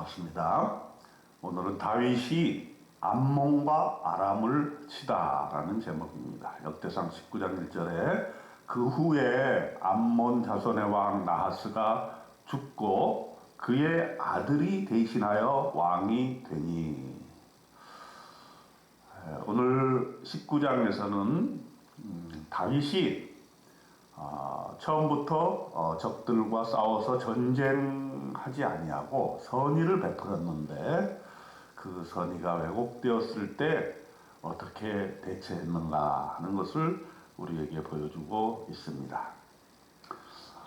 반갑습니다. 오늘은 다윗이 암몬과 아람을 치다라는 제목입니다. 역대상 19장 1절에 그 후에 암몬 자손의 왕 나하스가 죽고 그의 아들이 대신하여 왕이 되니. 오늘 19장에서는 다윗이 처음부터 적들과 싸워서 전쟁하지 아니하고 선의를 베풀었는데 그 선의가 왜곡되었을 때 어떻게 대처했는가 하는 것을 우리에게 보여주고 있습니다.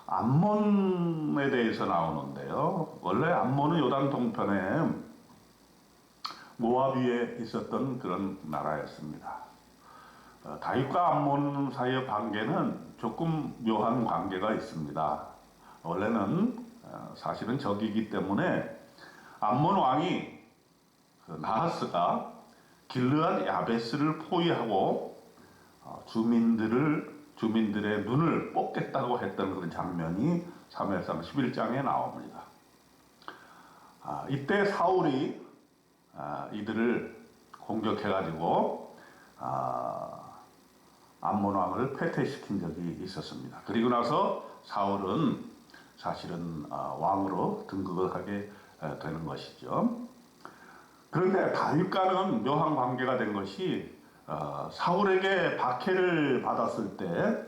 암몬에 대해서 나오는데요. 원래 암몬은 요단 동편에 모압 위에 있었던 그런 나라였습니다. 다윗과 암몬 사이의 관계는 조금 묘한 관계가 있습니다. 원래는 사실은 적이기 때문에 암몬 왕이 나하스가 길르앗 야베스를 포위하고 주민들의 눈을 뽑겠다고 했던 그런 장면이 사무엘상 11장에 나옵니다. 이때 사울이 이들을 공격해가지고 암몬 왕을 패퇴시킨 적이 있었습니다. 그리고 나서 사울은 사실은 왕으로 등극을 하게 되는 것이죠. 그런데 다윗과는 묘한 관계가 된 것이 사울에게 박해를 받았을 때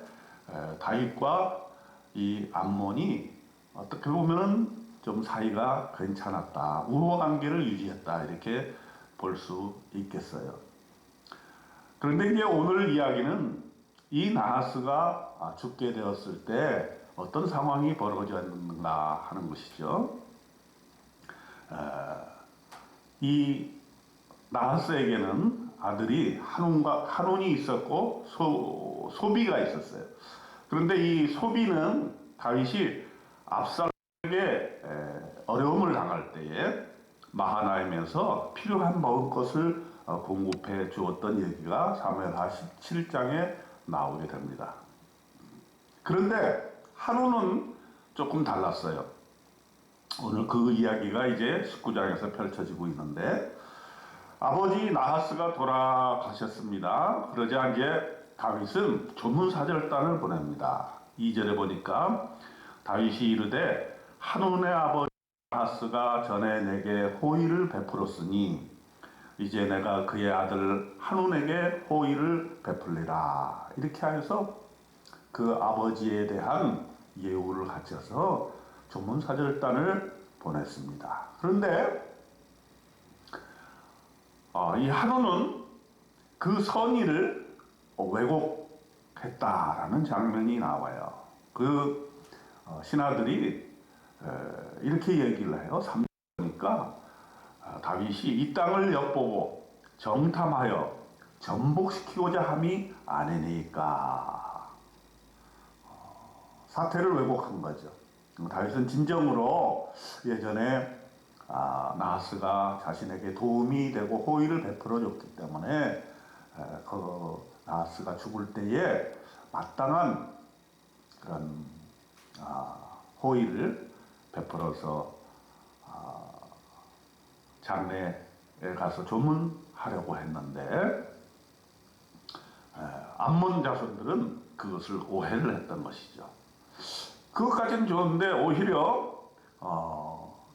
다윗과 이 암몬이 어떻게 보면 좀 사이가 괜찮았다, 우호 관계를 유지했다, 이렇게 볼 수 있겠어요. 그런데 이제 오늘 이야기는 이 나하스가 죽게 되었을 때 어떤 상황이 벌어졌는가 하는 것이죠. 이 나하스에게는 아들이 한온이 있었고 소비가 있었어요. 그런데 이 소비는 다윗이 압살에게 어려움을 당할 때에 마하나임에서 필요한 먹을 것을 공급해 주었던 얘기가 사무엘하 17장에 나오게 됩니다. 그런데 한우는 조금 달랐어요. 오늘 그 이야기가 이제 19장에서 펼쳐지고 있는데, 아버지 나하스가 돌아가셨습니다. 그러자 이제 다윗은 조문사절단을 보냅니다. 2절에 보니까 다윗이 이르되 한운의 아버지 나하스가 전에 내게 호의를 베풀었으니 이제 내가 그의 아들 한운에게 호의를 베풀리라. 이렇게 하여서 그 아버지에 대한 예우를 갖춰서 조문사절단을 보냈습니다. 그런데 이 한운은 그 선의를 왜곡했다라는 장면이 나와요. 그 신하들이 이렇게 얘기를 해요. 3절 보니까 다윗이 이 땅을 엿보고 정탐하여 전복시키고자 함이 아니니까. 사태를 왜곡한 거죠. 다윗은 진정으로 예전에 나하스가 자신에게 도움이 되고 호의를 베풀어 줬기 때문에 그 나하스가 죽을 때에 마땅한 그런 호의를 베풀어서 장례에 가서 조문하려고 했는데 암몬 자손들은 그것을 오해를 했던 것이죠. 그것까지는 좋은데 오히려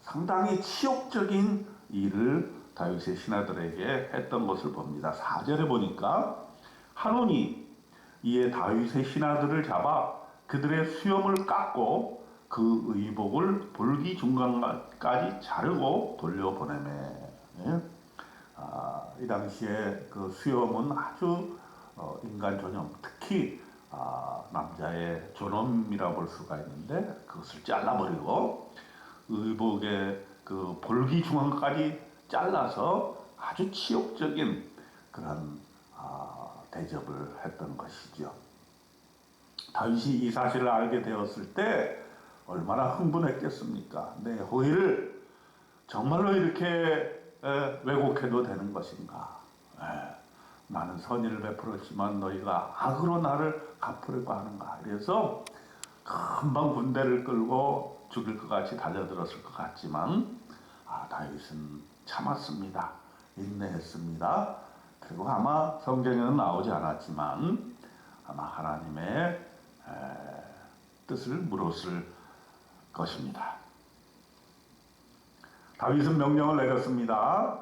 상당히 치욕적인 일을 다윗의 신하들에게 했던 것을 봅니다. 4절에 보니까 한온이 이에 다윗의 신하들을 잡아 그들의 수염을 깎고 그 의복을 볼기 중간까지 자르고 돌려보내매. 이 당시에 그 수염은 아주 인간 존엄, 특히 남자의 존엄이라 볼 수가 있는데 그것을 잘라버리고 의복의 그 볼기 중앙까지 잘라서 아주 치욕적인 그런 대접을 했던 것이죠. 다윗이 이 사실을 알게 되었을 때 얼마나 흥분했겠습니까? 내 호의를 정말로 이렇게 왜곡해도 되는 것인가? 나는 선의를 베풀었지만 너희가 악으로 나를 갚으려고 하는가? 그래서 금방 군대를 끌고 죽일 것 같이 달려들었을 것 같지만 다윗은 참았습니다. 인내했습니다. 그리고 아마 성경에는 나오지 않았지만 아마 하나님의 뜻을 물었을 것입니다. 다윗은 명령을 내렸습니다.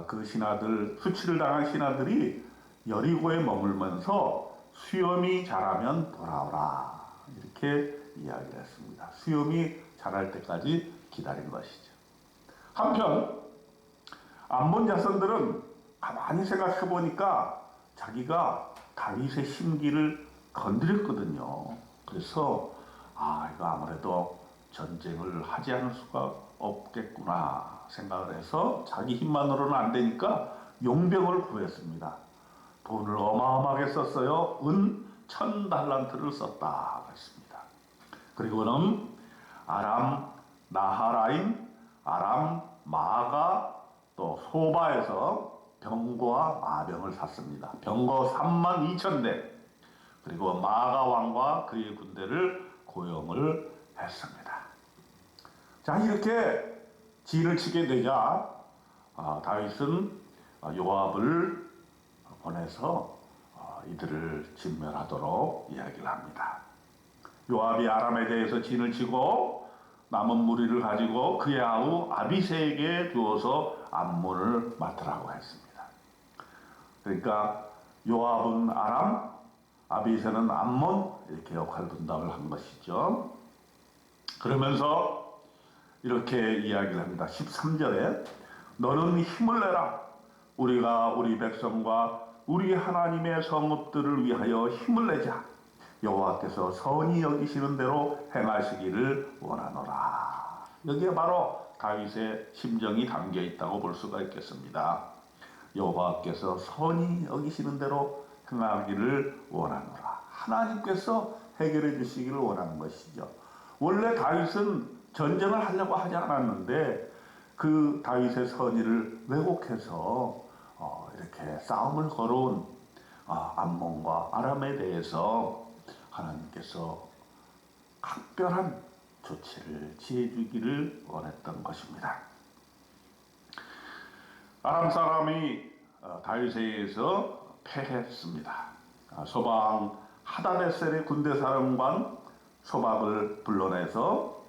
그 신하들, 수치를 당한 신하들이 여리고에 머물면서 수염이 자라면 돌아오라, 이렇게 이야기를 했습니다. 수염이 자랄 때까지 기다린 것이죠. 한편 암몬 자손들은 가만히 생각해 보니까 자기가 다윗의 심기를 건드렸거든요. 그래서 이거 아무래도 전쟁을 하지 않을 수가 없겠구나 생각을 해서 자기 힘만으로는 안 되니까 용병을 구했습니다. 돈을 어마어마하게 썼어요. 은 1000달란트를 썼다 했습니다. 그리고는 아람 나하라임, 아람 마가, 또 소바에서 병거와 마병을 샀습니다. 병거 32,000대, 그리고 마가 왕과 그의 군대를 고용을 했습니다. 자, 이렇게 진을 치게 되자 다윗은 요압을 보내서 이들을 진멸하도록 이야기를 합니다. 요압이 아람에 대해서 진을 치고 남은 무리를 가지고 그의 아우 아비새에게 주어서 암몬을 맡으라고 했습니다. 그러니까 요압은 아람, 아비새는 암몬, 이렇게 역할 분담을 한 것이죠. 그러면서 이렇게 이야기를 합니다. 13절에 너는 힘을 내라. 우리가 우리 백성과 우리 하나님의 성읍들을 위하여 힘을 내자. 여호와께서 선히 여기시는 대로 행하시기를 원하노라. 여기에 바로 다윗의 심정이 담겨 있다고 볼 수가 있겠습니다. 여호와께서 선히 여기시는 대로 행하기를 원하노라. 하나님께서 해결해 주시기를 원하는 것이죠. 원래 다윗은 전쟁을 하려고 하지 않았는데 그 다윗의 선의를 왜곡해서 이렇게 싸움을 걸어온 암몬과 아람에 대해서 하나님께서 각별한 조치를 취해주기를 원했던 것입니다. 아람 사람이 다윗에 의해서 패했습니다. 소방 하다데셀의 군대 사령관 소박을 불러내서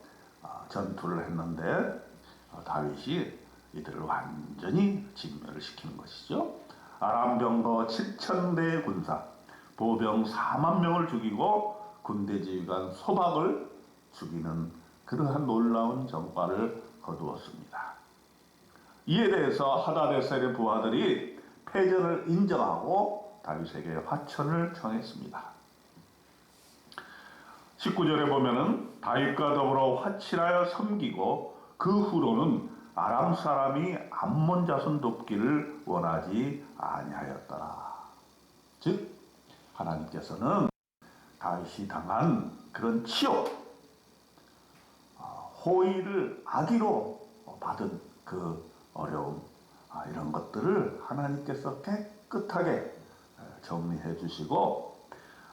전투를 했는데 다윗이 이들을 완전히 진멸을 시키는 것이죠. 아람 병거 7,000대의 군사, 보병 4만 명을 죽이고 군대 지휘관 소박을 죽이는 그러한 놀라운 전과를 거두었습니다. 이에 대해서 하다데셀의 부하들이 패전을 인정하고 다윗에게 화천을 청했습니다. 19절에 보면은 다윗과 더불어 화친하여 섬기고 그 후로는 아람 사람이 암몬 자손 돕기를 원하지 아니하였더라. 즉 하나님께서는 다윗이 당한 그런 치욕, 호의를 악의로 받은 그 어려움, 이런 것들을 하나님께서 깨끗하게 정리해 주시고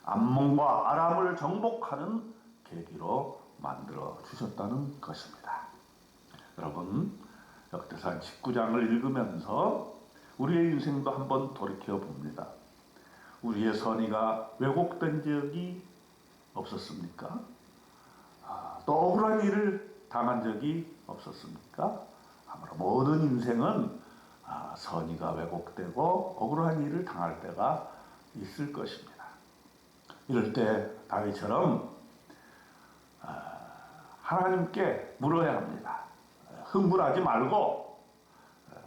암몬과 아람을 정복하는 계기로 만들어 주셨다는 것입니다. 여러분, 역대상 19장을 읽으면서 우리의 인생도 한번 돌이켜 봅니다. 우리의 선의가 왜곡된 적이 없었습니까? 또 억울한 일을 당한 적이 없었습니까? 아무래도 모든 인생은 선의가 왜곡되고 억울한 일을 당할 때가 있을 것입니다. 이럴 때 다윗처럼 하나님께 물어야 합니다. 흥분하지 말고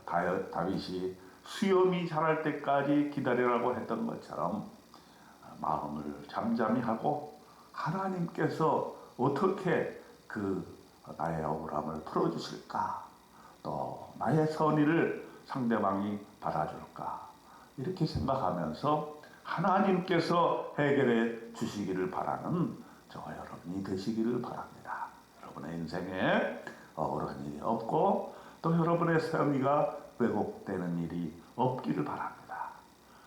다윗이 수염이 자랄 때까지 기다리라고 했던 것처럼 마음을 잠잠히 하고 하나님께서 어떻게 나의 억울함을 풀어주실까, 또 나의 선의를 상대방이 받아줄까, 이렇게 생각하면서 하나님께서 해결해 주시기를 바라는 저와 여러분이 되시기를 바랍니다. 여러분의 인생에 억울한 일이 없고 또 여러분의 선의가 왜곡되는 일이 없기를 바랍니다.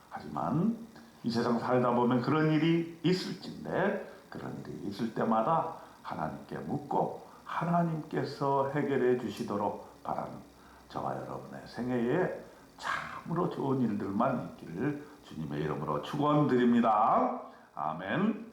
하지만 이 세상 살다 보면 그런 일이 있을진데 그런 일이 있을 때마다 하나님께 묻고 하나님께서 해결해 주시도록 바라는 저와 여러분의 생애에 참으로 좋은 일들만 있기를 주님의 이름으로 축원드립니다. 아멘.